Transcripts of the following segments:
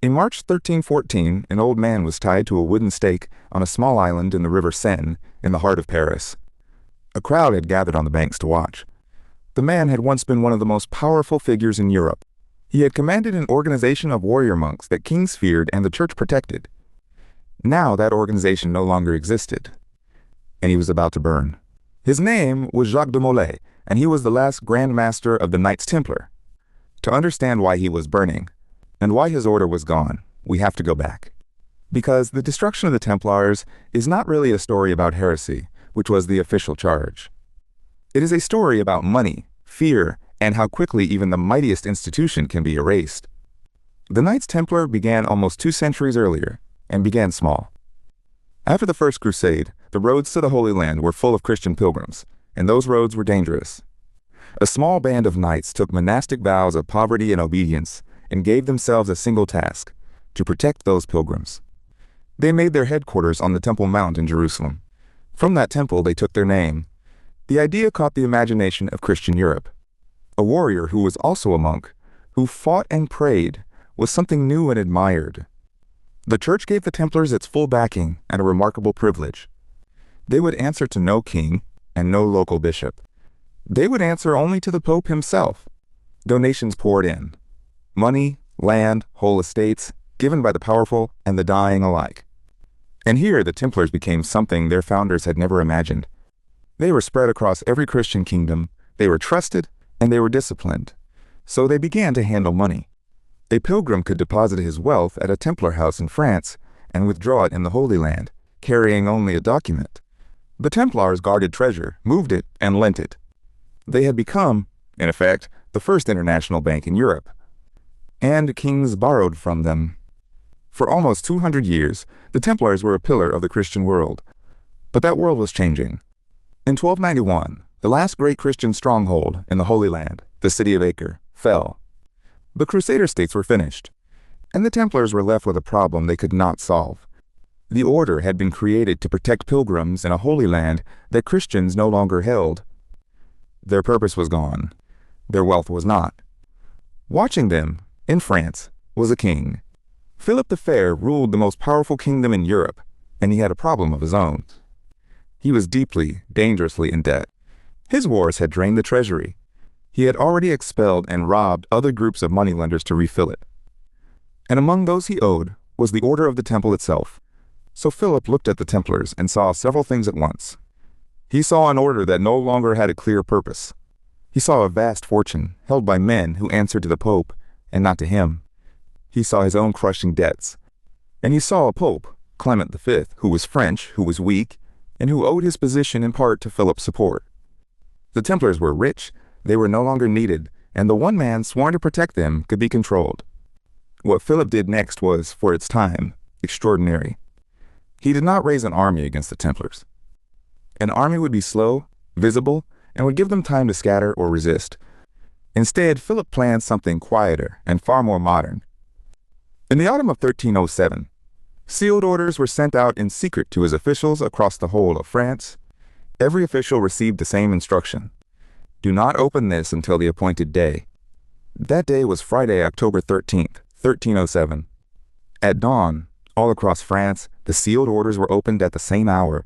In March 1314, an old man was tied to a wooden stake on a small island in the river Seine in the heart of Paris. A crowd had gathered on the banks to watch. The man had once been one of the most powerful figures in Europe. He had commanded an organization of warrior monks that kings feared and the church protected. Now that organization no longer existed, and he was about to burn. His name was Jacques de Molay, and he was the last Grand Master of the Knights Templar. To understand why he was burning, and why his order was gone, we have to go back. Because the destruction of the Templars is not really a story about heresy, which was the official charge. It is a story about money, fear, and how quickly even the mightiest institution can be erased. The Knights Templar began almost 2 centuries earlier, and began small. After the First Crusade, the roads to the Holy Land were full of Christian pilgrims, and those roads were dangerous. A small band of knights took monastic vows of poverty and obedience, and gave themselves a single task, to protect those pilgrims. They made their headquarters on the Temple Mount in Jerusalem. From that temple they took their name. The idea caught the imagination of Christian Europe. A warrior who was also a monk, who fought and prayed, was something new and admired. The church gave the Templars its full backing and a remarkable privilege. They would answer to no king and no local bishop. They would answer only to the Pope himself. Donations poured in. Money, land, whole estates, given by the powerful and the dying alike. And here the Templars became something their founders had never imagined. They were spread across every Christian kingdom, they were trusted, and they were disciplined. So they began to handle money. A pilgrim could deposit his wealth at a Templar house in France and withdraw it in the Holy Land, carrying only a document. The Templars guarded treasure, moved it, and lent it. They had become, in effect, the first international bank in Europe. And kings borrowed from them. For almost 200 years, the Templars were a pillar of the Christian world. But that world was changing. In 1291, the last great Christian stronghold in the Holy Land, the city of Acre, fell. The Crusader states were finished, and the Templars were left with a problem they could not solve. The order had been created to protect pilgrims in a Holy Land that Christians no longer held. Their purpose was gone. Their wealth was not. Watching them, in France, was a king. Philip the Fair ruled the most powerful kingdom in Europe, and he had a problem of his own. He was deeply, dangerously in debt. His wars had drained the treasury. He had already expelled and robbed other groups of moneylenders to refill it. And among those he owed was the Order of the Temple itself. So Philip looked at the Templars and saw several things at once. He saw an order that no longer had a clear purpose. He saw a vast fortune held by men who answered to the Pope and not to him. He saw his own crushing debts. And he saw a Pope, Clement V, who was French, who was weak, and who owed his position in part to Philip's support. The Templars were rich, they were no longer needed, and the one man sworn to protect them could be controlled. What Philip did next was, for its time, extraordinary. He did not raise an army against the Templars. An army would be slow, visible, and would give them time to scatter or resist. Instead, Philip planned something quieter and far more modern. In the autumn of 1307, sealed orders were sent out in secret to his officials across the whole of France. Every official received the same instruction. Do not open this until the appointed day. That day was Friday, October 13th, 1307. At dawn, all across France, the sealed orders were opened at the same hour.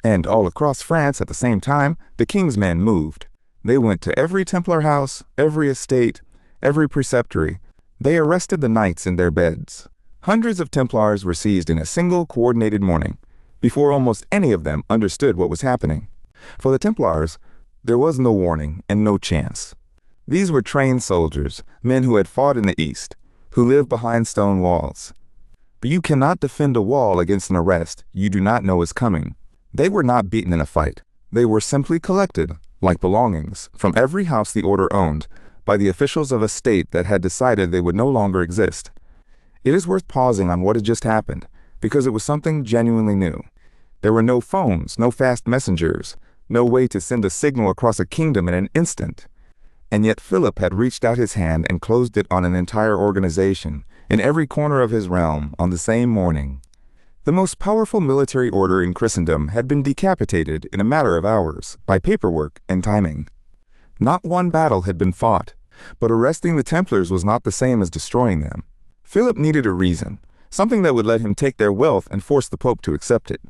And all across France at the same time, the king's men moved. They went to every Templar house, every estate, every preceptory. They arrested the knights in their beds. Hundreds of Templars were seized in a single coordinated morning, before almost any of them understood what was happening. For the Templars, there was no warning and no chance. These were trained soldiers, men who had fought in the East, who lived behind stone walls. But you cannot defend a wall against an arrest you do not know is coming. They were not beaten in a fight. They were simply collected, like belongings, from every house the order owned, by the officials of a state that had decided they would no longer exist. It is worth pausing on what had just happened, because it was something genuinely new. There were no phones, no fast messengers, no way to send a signal across a kingdom in an instant. And yet Philip had reached out his hand and closed it on an entire organization, in every corner of his realm, on the same morning. The most powerful military order in Christendom had been decapitated in a matter of hours, by paperwork and timing. Not one battle had been fought, but arresting the Templars was not the same as destroying them. Philip needed a reason, something that would let him take their wealth and force the Pope to accept it.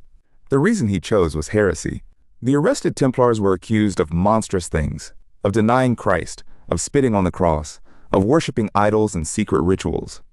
The reason he chose was heresy. The arrested Templars were accused of monstrous things, of denying Christ, of spitting on the cross, of worshiping idols and secret rituals.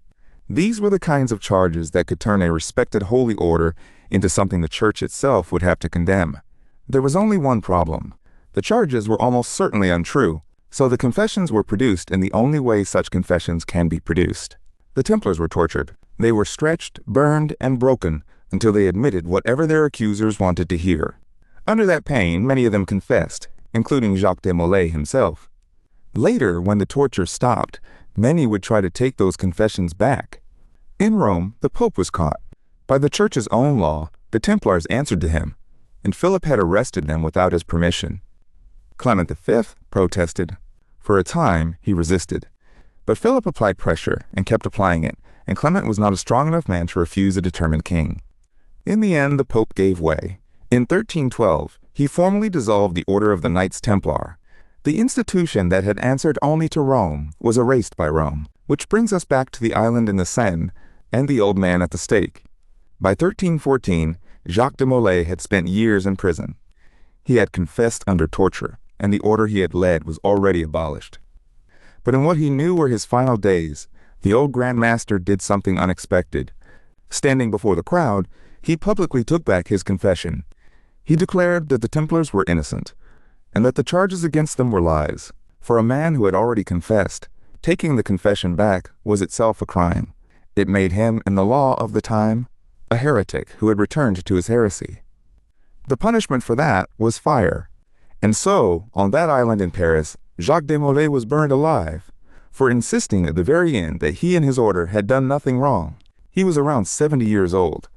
These were the kinds of charges that could turn a respected holy order into something the Church itself would have to condemn. There was only one problem. The charges were almost certainly untrue, so the confessions were produced in the only way such confessions can be produced. The Templars were tortured. They were stretched, burned, and broken until they admitted whatever their accusers wanted to hear. Under that pain, many of them confessed, including Jacques de Molay himself. Later, when the torture stopped, many would try to take those confessions back. In Rome, the Pope was caught. By the Church's own law, the Templars answered to him, and Philip had arrested them without his permission. Clement V protested. For a time, he resisted. But Philip applied pressure and kept applying it, and Clement was not a strong enough man to refuse a determined king. In the end, the Pope gave way. In 1312, he formally dissolved the order of the Knights Templar. The institution that had answered only to Rome was erased by Rome, which brings us back to the island in the Seine and the old man at the stake. By 1314, Jacques de Molay had spent years in prison. He had confessed under torture, and the order he had led was already abolished. But in what he knew were his final days, the old Grand Master did something unexpected. Standing before the crowd, he publicly took back his confession. He declared that the Templars were innocent, and that the charges against them were lies. For a man who had already confessed, taking the confession back was itself a crime. It made him, in the law of the time, a heretic who had returned to his heresy. The punishment for that was fire. And so, on that island in Paris, Jacques de Molay was burned alive, for insisting at the very end that he and his order had done nothing wrong. He was around 70 years old.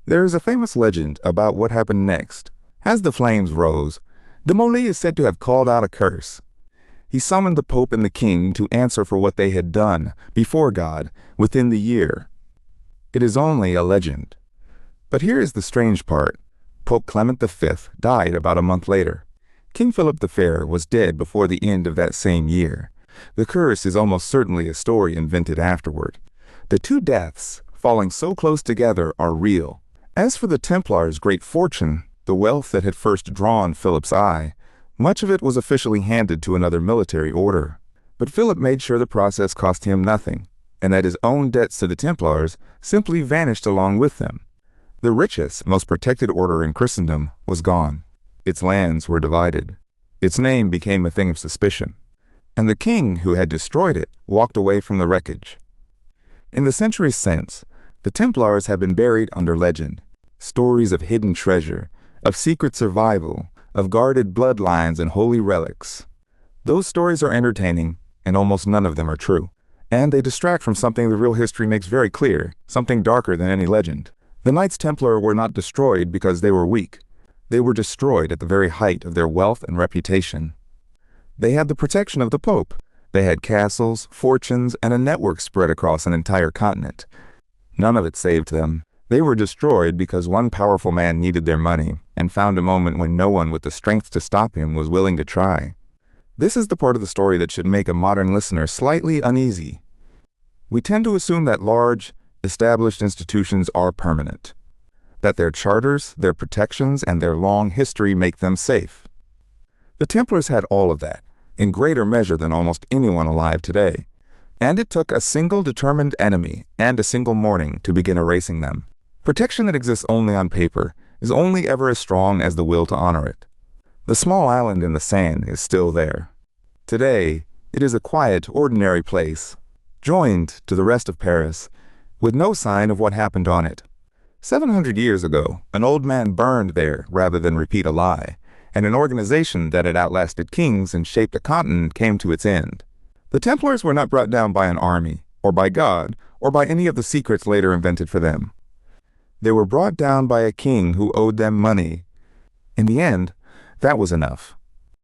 There is a famous legend about what happened next. As the flames rose, de Molay is said to have called out a curse. He summoned the Pope and the King to answer for what they had done before God within the year. It is only a legend. But here is the strange part. Pope Clement V died about a month later. King Philip the Fair was dead before the end of that same year. The curse is almost certainly a story invented afterward. The two deaths, falling so close together, are real. As for the Templars' great fortune, the wealth that had first drawn Philip's eye, much of it was officially handed to another military order. But Philip made sure the process cost him nothing, and that his own debts to the Templars simply vanished along with them. The richest, most protected order in Christendom was gone. Its lands were divided. Its name became a thing of suspicion. And the king who had destroyed it walked away from the wreckage. In the centuries since, the Templars have been buried under legend. Stories of hidden treasure, of secret survival, of guarded bloodlines and holy relics. Those stories are entertaining, and almost none of them are true. And they distract from something the real history makes very clear, something darker than any legend. The Knights Templar were not destroyed because they were weak. They were destroyed at the very height of their wealth and reputation. They had the protection of the Pope. They had castles, fortunes, and a network spread across an entire continent. None of it saved them. They were destroyed because one powerful man needed their money and found a moment when no one with the strength to stop him was willing to try. This is the part of the story that should make a modern listener slightly uneasy. We tend to assume that large, established institutions are permanent, that their charters, their protections, and their long history make them safe. The Templars had all of that, in greater measure than almost anyone alive today. And it took a single determined enemy and a single morning to begin erasing them. Protection that exists only on paper is only ever as strong as the will to honor it. The small island in the Seine is still there. Today, it is a quiet, ordinary place, joined to the rest of Paris, with no sign of what happened on it. 700 years ago, an old man burned there rather than repeat a lie, and an organization that had outlasted kings and shaped a continent came to its end. The Templars were not brought down by an army, or by God, or by any of the secrets later invented for them. They were brought down by a king who owed them money. In the end, that was enough.